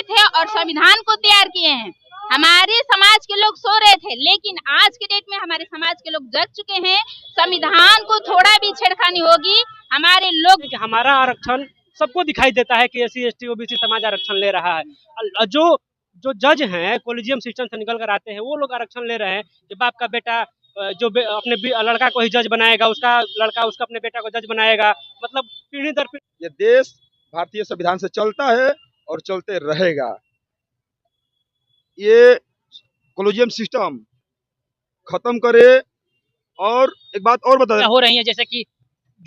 थे और संविधान को तैयार किए हैं। हमारे समाज के लोग सो रहे थे, लेकिन आज के डेट में हमारे समाज के लोग जग चुके हैं। संविधान को थोड़ा भी छेड़खानी होगी, हमारे लोग हमारा आरक्षण सबको दिखाई देता है कि SC ST OBC समाज आरक्षण ले रहा है। जो जो जज हैं कॉलेजियम सिस्टम से निकल कर आते हैं वो लोग आरक्षण ले रहे हैं कि बाप का बेटा अपने लड़का को ही जज बनाएगा, उसका लड़का उसका अपने बेटा को जज बनाएगा, मतलब पीढ़ी दर पीढ़ी। ये देश भारतीय संविधान से चलता है और चलते रहेगा। ये कॉलेजियम सिस्टम खत्म करे। और एक बात और बता हो रही है, जैसे कि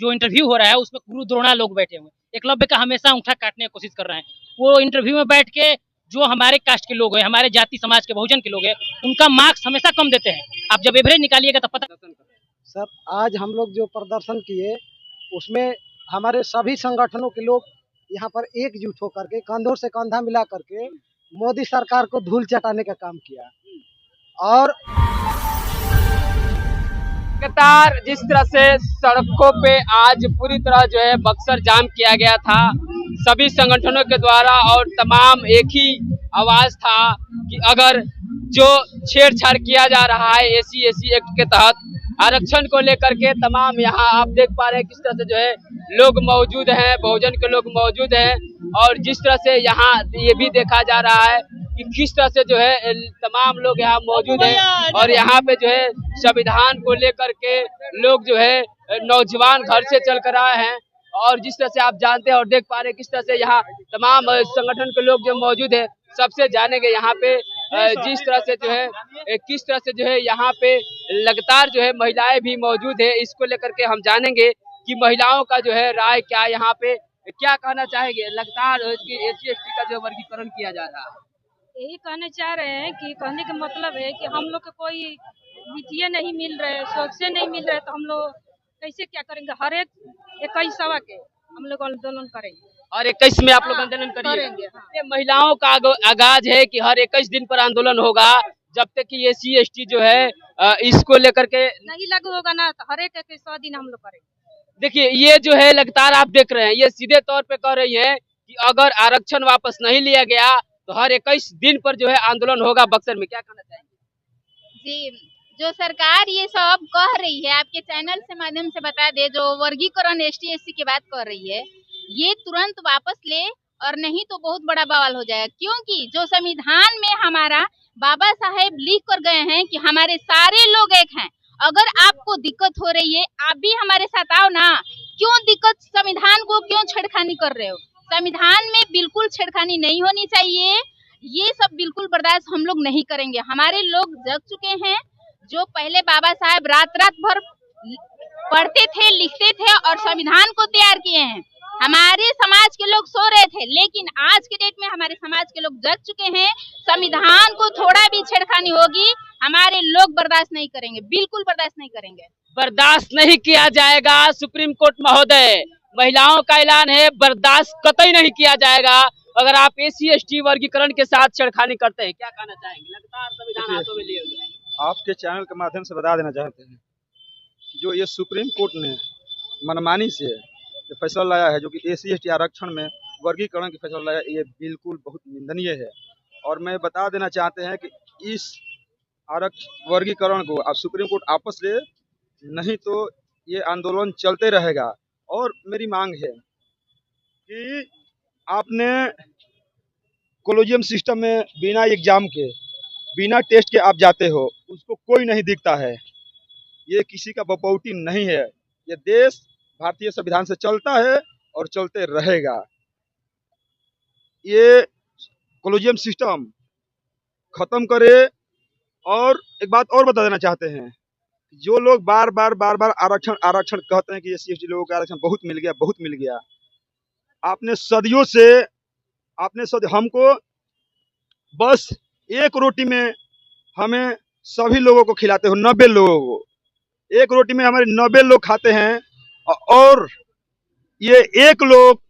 जो इंटरव्यू हो रहा है उसमें गुरु द्रोणा लोग बैठे हुए, एकलव्य का हमेशा अंगूठा काटने की कोशिश कर रहे हैं। वो इंटरव्यू में बैठ के जो हमारे कास्ट के लोग हैं, हमारे जाति समाज के बहुजन के लोग हैं, उनका मार्क्स हमेशा कम देते हैं। आप जब एवरेज निकालिएगा तो पता। सर, आज हम लोग जो प्रदर्शन किए उसमें हमारे सभी संगठनों के लोग यहाँ पर एकजुट होकर के कंधों से कंधा मिला करके मोदी सरकार को धूल चटाने का काम किया। और लगातार जिस तरह से सड़कों पे आज पूरी तरह जो है बक्सर जाम किया गया था सभी संगठनों के द्वारा, और तमाम एक ही आवाज था कि अगर जो छेड़छाड़ किया जा रहा है SC SC एक्ट के तहत आरक्षण को लेकर के, तमाम यहाँ आप देख पा रहे हैं किस तरह से जो है लोग मौजूद हैं, बहुजन के लोग मौजूद हैं। और जिस तरह से यहाँ ये भी देखा जा रहा है कि किस तरह से जो है तमाम लोग यहाँ मौजूद हैं और यहाँ पे जो है संविधान को लेकर के लोग जो है नौजवान घर से चल कर आए हैं। और जिस तरह से आप जानते हैं और देख पा रहे हैं किस तरह से यहाँ तमाम संगठन के लोग जो मौजूद है, सबसे जानेंगे यहाँ पे जिस तरह से जो है किस तरह से जो है यहाँ पे लगातार जो है महिलाएं भी मौजूद है। इसको लेकर के हम जानेंगे कि महिलाओं का जो है राय क्या, यहाँ पे क्या कहना चाहेंगे। लगातार SC ST का जो वर्गीकरण किया जा रहा है, यही कहना चाह रहे हैं कि कहने का मतलब है कि हम लोग को कोई वित्तीय नहीं मिल रहे, सुरक्षा नहीं मिल रहे, तो हम लोग कैसे क्या करेंगे। हर एक 21 के हम लोग आंदोलन करेंगे और 21 में आप लोग आंदोलन करेंगे। हाँ। महिलाओं का आगाज है कि हर 21 दिन पर आंदोलन होगा जब तक कि SC ST जो है इसको लेकर के नहीं लागू होगा ना, तो हर एक 100 दिन हम लोग करेंगे। देखिए ये जो है लगातार आप देख रहे हैं, ये सीधे तौर पे कह रही है कि अगर आरक्षण वापस नहीं लिया गया तो हर 21 दिन पर जो है आंदोलन होगा बक्सर में। क्या कहना चाहेंगे जी? जो सरकार ये सब कह रही है, आपके चैनल से माध्यम से बता दे, जो वर्गीकरण ST SC की बात कर रही है, ये तुरंत वापस ले, और नहीं तो बहुत बड़ा बवाल हो जाएगा। क्योंकि जो संविधान में हमारा बाबा साहेब लिख कर गए हैं कि हमारे सारे लोग एक हैं। अगर आपको दिक्कत हो रही है, आप भी हमारे साथ आओ ना। क्यों दिक्कत, संविधान को क्यों छेड़खानी कर रहे हो? संविधान में बिल्कुल छेड़खानी नहीं होनी चाहिए। ये सब बिल्कुल बर्दाश्त हम लोग नहीं करेंगे। हमारे लोग जग चुके हैं। जो पहले बाबा साहेब रात भर पढ़ते थे, लिखते थे और संविधान को तैयार किए हैं। हमारे समाज के लोग सो रहे थे, लेकिन आज के डेट में हमारे समाज के लोग जग चुके हैं। संविधान को थोड़ा भी छेड़खानी होगी, हमारे लोग बर्दाश्त नहीं करेंगे, बिल्कुल बर्दाश्त नहीं करेंगे। बर्दाश्त नहीं किया जाएगा। सुप्रीम कोर्ट महोदय, महिलाओं का ऐलान है, बर्दाश्त कतई नहीं किया जाएगा अगर आप SC ST वर्गीकरण के साथ छेड़खानी करते हैं। क्या कहना चाहेंगे? लगातार संविधान हाथों में लिए हुए आपके चैनल के माध्यम से बता देना चाहते हैं कि जो ये सुप्रीम कोर्ट ने मनमानी से जो फैसला लाया है, जो कि SC ST आरक्षण में वर्गीकरण की फैसला लाया, ये बिल्कुल बहुत निंदनीय है। और मैं बता देना चाहते हैं कि इस वर्गीकरण को आप सुप्रीम कोर्ट आपस ले, नहीं तो ये आंदोलन चलते रहेगा। और मेरी मांग है कि आपने कॉलेजियम सिस्टम में बिना एग्जाम के, बिना टेस्ट के आप जाते हो, उसको कोई नहीं दिखता है। ये किसी का बपौटी नहीं है। ये देश भारतीय संविधान से चलता है और चलते रहेगा। ये कॉलेजियम सिस्टम खत्म करे। और एक बात और बता देना चाहते हैं, जो लोग बार बार आरक्षण कहते हैं कि SC ST लोगों का आरक्षण बहुत मिल गया, बहुत मिल गया। आपने सदियों से हमको बस एक रोटी में हमें सभी लोगों को खिलाते हो, 90 लोगों को। एक रोटी में हमारे 90 लोग खाते हैं और ये एक लोग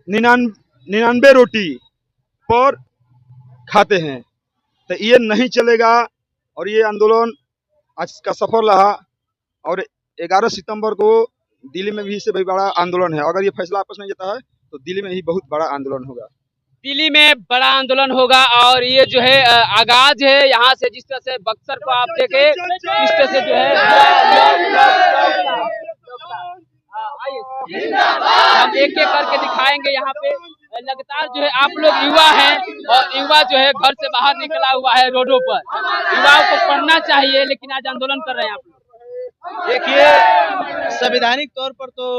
99 रोटी पर खाते हैं। तो ये नहीं चलेगा। और ये आंदोलन आज का सफल रहा। और 11 सितंबर को दिल्ली में भी इससे भी बड़ा आंदोलन है। अगर ये फैसला आपस नहीं जाता है तो दिल्ली में ही बहुत बड़ा आंदोलन होगा। दिल्ली में बड़ा आंदोलन होगा और ये जो है आगाज है यहाँ से। जिस तरह से बक्सर को आप देखे, इस तरह से जो है हम एक एक करके दिखाएंगे। यहाँ पे लगातार जो है आप लोग युवा हैं और युवा जो है घर से बाहर निकला हुआ है रोडों पर। युवाओं को पढ़ना चाहिए, लेकिन आज आंदोलन कर रहे हैं आप लोग। देखिए, संवैधानिक तौर पर तो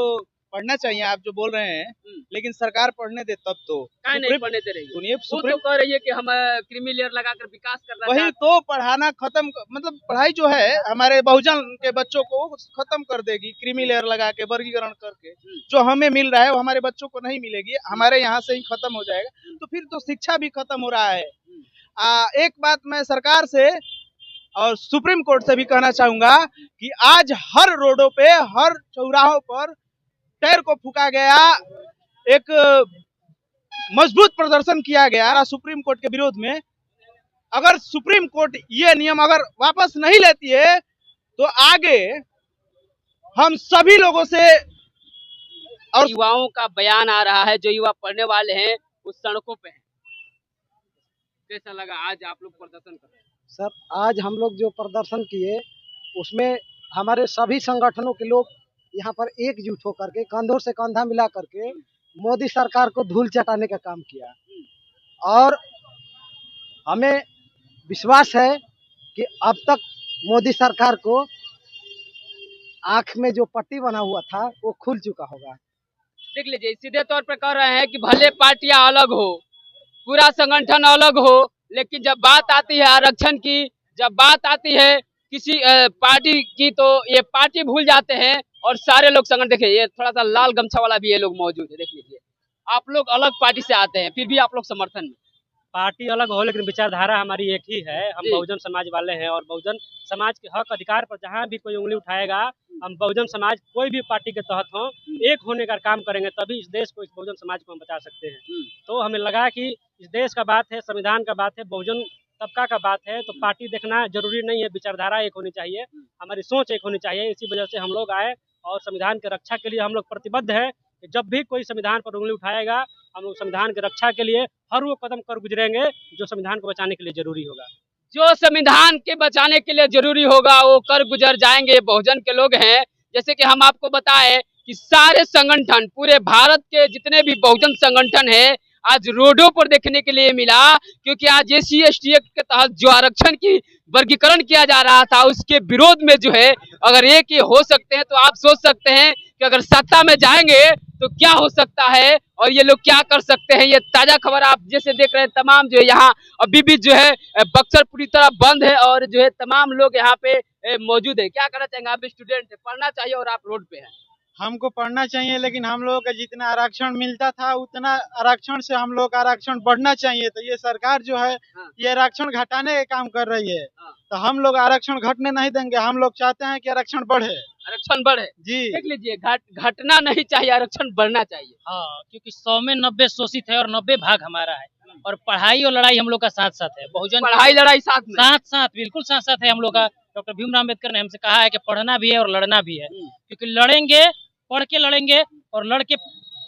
पढ़ना चाहिए आप जो बोल रहे हैं, लेकिन सरकार पढ़ने दे तब तो। काहे नहीं पढ़ने दे रही है? सुनिए, वो तो कह रही है कि हम क्रीमी लेयर लगाकर विकास करना वही तो पढ़ाना खत्म, मतलब पढ़ाई जो है हमारे बहुजन के बच्चों को खत्म कर देगी क्रीमी लेयर लगा के, वर्गीकरण करके। जो हमें मिल रहा है वो हमारे बच्चों को नहीं मिलेगी, हमारे यहाँ से ही खत्म हो जाएगा। तो फिर तो शिक्षा भी खत्म हो रहा है। एक बात मैं सरकार से और सुप्रीम कोर्ट से भी कहना चाहूंगा कि आज हर रोडों पे, हर चौराहों पर टैर को फूका गया, एक मजबूत प्रदर्शन किया गया सुप्रीम कोर्ट के विरोध में। अगर सुप्रीम कोर्ट ये नियम अगर वापस नहीं लेती है तो आगे हम सभी लोगों से और युवाओं का बयान आ रहा है। जो युवा पढ़ने वाले हैं उस सड़कों पे हैं। कैसा लगा आज आप लोग प्रदर्शन कर रहे हैं? सर, आज हम लोग जो प्रदर्शन किए उसमें हमारे सभी संगठनों के लोग यहाँ पर एकजुट होकर के कंधों से कंधा मिला करके मोदी सरकार को धूल चटाने का काम किया। और हमें विश्वास है कि अब तक मोदी सरकार को आंख में जो पट्टी बना हुआ था वो खुल चुका होगा। देख लीजिए, सीधे तौर पर कह रहे हैं कि भले पार्टियां अलग हो, पूरा संगठन अलग हो, लेकिन जब बात आती है आरक्षण की, जब बात आती है किसी पार्टी की, तो ये पार्टी भूल जाते हैं और सारे लोग संगठन। देखिए, ये थोड़ा सा लाल गमछा वाला भी ये लोग मौजूद है। देख लीजिए, आप लोग अलग पार्टी से आते हैं, फिर भी आप लोग समर्थन में। पार्टी अलग हो लेकिन विचारधारा हमारी एक ही है। हम बहुजन समाज वाले हैं और बहुजन समाज के हक अधिकार पर जहाँ भी कोई उंगली उठाएगा, हम बहुजन समाज कोई भी पार्टी के तहत हो, एक होने का काम करेंगे, तभी इस देश को, इस बहुजन समाज को हम बचा सकते हैं। तो हमें लगा कि इस देश का बात है, संविधान का बात है, बहुजन तबका का बात है, तो पार्टी देखना जरूरी नहीं है। विचारधारा एक होनी चाहिए, हमारी सोच एक होनी चाहिए। इसी वजह से हम लोग आए और संविधान की रक्षा के लिए हम लोग प्रतिबद्ध है कि जब भी कोई संविधान पर उंगली उठाएगा, हम लोग संविधान की रक्षा के लिए हर वो कदम कर गुजरेंगे जो संविधान को बचाने के लिए जरूरी होगा। जो संविधान के बचाने के लिए जरूरी होगा वो कर गुजर जाएंगे। बहुजन के लोग हैं, जैसे कि हम आपको बताएं कि सारे संगठन, पूरे भारत के जितने भी बहुजन संगठन है, आज रोडों पर देखने के लिए मिला। क्योंकि आज SC/ST एक्ट के तहत जो आरक्षण की वर्गीकरण किया जा रहा था, उसके विरोध में जो है अगर एक ये हो सकते हैं, तो आप सोच सकते हैं कि अगर सत्ता में जाएंगे तो क्या हो सकता है और ये लोग क्या कर सकते हैं। ये ताजा खबर आप जैसे देख रहे हैं, तमाम जो है यहाँ अभी भी जो है बक्सर पूरी तरह बंद है और जो है तमाम लोग यहाँ पे मौजूद है। क्या कहना चाहेंगे? आप भी स्टूडेंट है, पढ़ना चाहिए और आप रोड पे हैं। हमको पढ़ना चाहिए, लेकिन हम लोगों का जितना आरक्षण मिलता था उतना आरक्षण से हम लोग आरक्षण बढ़ना चाहिए। तो ये सरकार जो है ये आरक्षण घटाने का काम कर रही है, तो हम लोग आरक्षण घटने नहीं देंगे। हम लोग चाहते हैं कि आरक्षण बढ़े। आरक्षण बढ़े जी, देख लीजिए, घटना नहीं चाहिए, आरक्षण बढ़ना चाहिए। हाँ, क्योंकि 100 में 90 शोषित है और 90 भाग हमारा है। और पढ़ाई और लड़ाई हम लोग का साथ साथ है। बहुजन पढ़ाई लड़ाई साथ बिल्कुल साथ साथ है हम लोग का। डॉक्टर भीमराव अम्बेडकर ने हमसे कहा है कि पढ़ना भी है और लड़ना भी है, क्योंकि लड़ेंगे, पढ़ के लड़ेंगे और लड़ के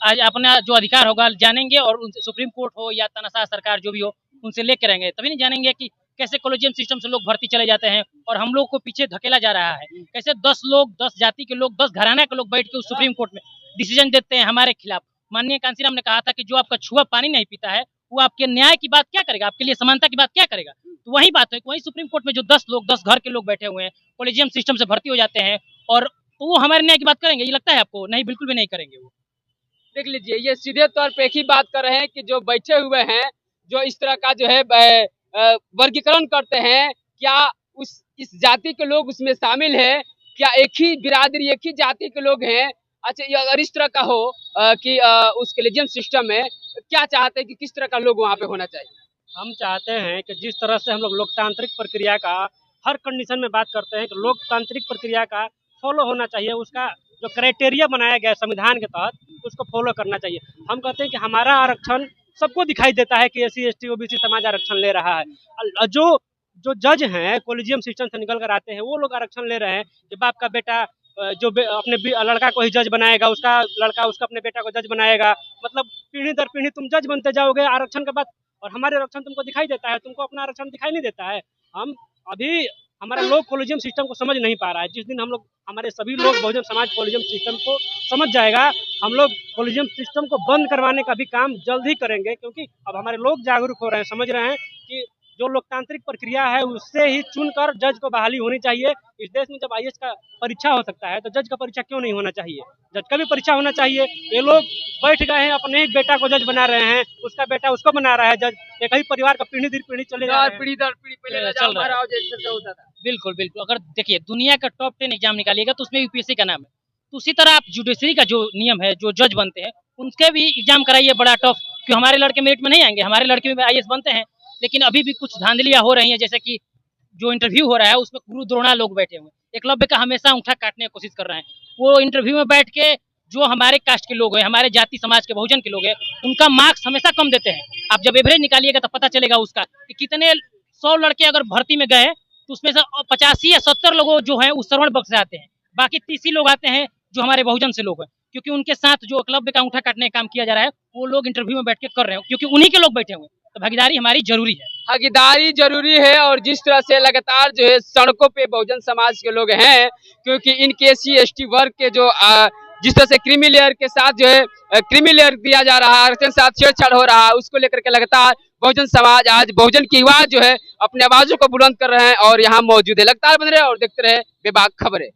आज अपना जो अधिकार होगा जानेंगे, और उनसे सुप्रीम कोर्ट हो या तानाशाह सरकार जो भी हो उनसे लेके रहेंगे, तभी नहीं जानेंगे कि कैसे कॉलेजियम सिस्टम से लोग भर्ती चले जाते हैं और हम लोग को पीछे धकेला जा रहा है। कैसे 10 लोग, 10 जाति के लोग, 10 घराना के लोग बैठ के उस सुप्रीम कोर्ट में डिसीजन देते हैं हमारे खिलाफ। माननीय कांसीराम ने कहा था कि जो आपका छुआ पानी नहीं पीता है वो आपके न्याय की बात क्या करेगा, आपके लिए समानता की बात क्या करेगा। तो वही बात है, वही सुप्रीम कोर्ट में जो 10 लोग, 10 घर के लोग बैठे हुए हैं, कॉलेजियम सिस्टम से भर्ती हो जाते हैं, और तो वो हमारे न्याय की बात करेंगे? ये लगता है आपको? नहीं, बिल्कुल भी नहीं करेंगे वो। देख लीजिए, ये सीधे तौर पे एक ही बात कर रहे हैं कि जो बैठे हुए हैं, जो इस तरह का जो है वर्गीकरण करते हैं, क्या इस जाति के लोग उसमें शामिल है? क्या एक ही बिरादरी, एक ही जाति के लोग हैं? अच्छा, ये अगर इस तरह का हो कि उस कॉलेजियम सिस्टम में, क्या चाहते हैं कि किस तरह का लोग वहाँ पे होना चाहिए? हम चाहते हैं कि जिस तरह से हम लोग लोकतांत्रिक प्रक्रिया का हर कंडीशन में बात करते हैं कि लोकतांत्रिक प्रक्रिया का फॉलो होना चाहिए, उसका जो क्राइटेरिया बनाया गया है संविधान के तहत उसको फॉलो करना चाहिए। हम कहते हैं कि हमारा आरक्षण सबको दिखाई देता है कि SC/ST OBC समाज आरक्षण ले रहा है। जो जज हैं कॉलेजियम सिस्टम से निकल कर आते हैं वो लोग आरक्षण ले रहे हैं कि बाप का बेटा अपने लड़का को ही जज बनाएगा, उसका लड़का उसका अपने बेटा को जज बनाएगा। मतलब पीढ़ी दर पीढ़ी तुम जज बनते जाओगे आरक्षण के बाद, और हमारे आरक्षण तुमको दिखाई देता है, तुमको अपना आरक्षण दिखाई नहीं देता है। हम अभी हमारा लोग कोलिजियम सिस्टम को समझ नहीं पा रहा है। जिस दिन हम लोग हमारे सभी लोग बहुजन समाज कोलिजियम सिस्टम को समझ जाएगा, हम लोग कोलिजियम सिस्टम को बंद करवाने का भी काम जल्द ही करेंगे, क्योंकि अब हमारे लोग जागरूक हो रहे हैं, समझ रहे हैं कि जो लोकतांत्रिक प्रक्रिया है उससे ही चुनकर जज को बहाली होनी चाहिए। इस देश में जब IAS का परीक्षा हो सकता है तो जज का परीक्षा क्यों नहीं होना चाहिए? जज का भी परीक्षा होना चाहिए। ये लोग बैठ गए हैं, अपने ही बेटा को जज बना रहे हैं, उसका बेटा उसको बना रहा है जज। एक ही परिवार का पीढ़ी दर पीढ़ी चले जा रहे हैं। पीढ़ी दर पीढ़ी पहले राजा चल रहा है। महाराज जैसे होता था। बिल्कुल बिल्कुल। अगर देखिए दुनिया का टॉप 10 एग्जाम निकालिएगा तो उसमें यूपीएससी का नाम है। तो उसी तरह आप जुडिशरी का जो नियम है, जो जज बनते हैं उनके भी एग्जाम कराइए बड़ा टफ, क्यों हमारे लड़के मेरिट में नहीं आएंगे, हमारे लड़के में IAS बनते हैं। लेकिन अभी भी कुछ धांधलियां हो रही हैं, जैसे कि जो इंटरव्यू हो रहा है उसमें गुरु द्रोणा लोग बैठे हुए हैं। एकलव्य का हमेशा अंगूठा काटने की कोशिश कर रहे हैं। वो इंटरव्यू में बैठ के जो हमारे कास्ट के लोग हैं, हमारे जाति समाज के बहुजन के लोग हैं, उनका मार्क्स हमेशा कम देते हैं। आप जब एवरेज निकालिएगा तो पता चलेगा उसका कि कितने 100 लड़के अगर भर्ती में गए तो उसमें से 85 या 70 लोग जो हैं उस श्रवण बक्स से आते हैं, बाकी 30 ही लोग आते हैं जो हमारे बहुजन से लोग हैं। क्योंकि उनके साथ जो एकलव्य का अंगूठा काटने का काम किया जा रहा है वो लोग इंटरव्यू में बैठ के कर रहे हैं, क्योंकि उन्हीं के लोग बैठे हुए हैं। तो भागीदारी हमारी जरूरी है। भागीदारी जरूरी है। और जिस तरह से लगातार जो है सड़कों पे बहुजन समाज के लोग हैं, क्योंकि इनके SC ST वर्ग के जो जिस तरह से क्रीमी लेयर के साथ जो है क्रीमी लेयर दिया जा रहा है, आरक्षण के साथ छेड़छाड़ हो रहा है, उसको लेकर के लगातार बहुजन समाज आज बहुजन की आवाज जो है अपने आवाजों को बुलंद कर रहे हैं और यहाँ मौजूद है। लगातार बन रहे और देखते रहे बेबाक खबरें।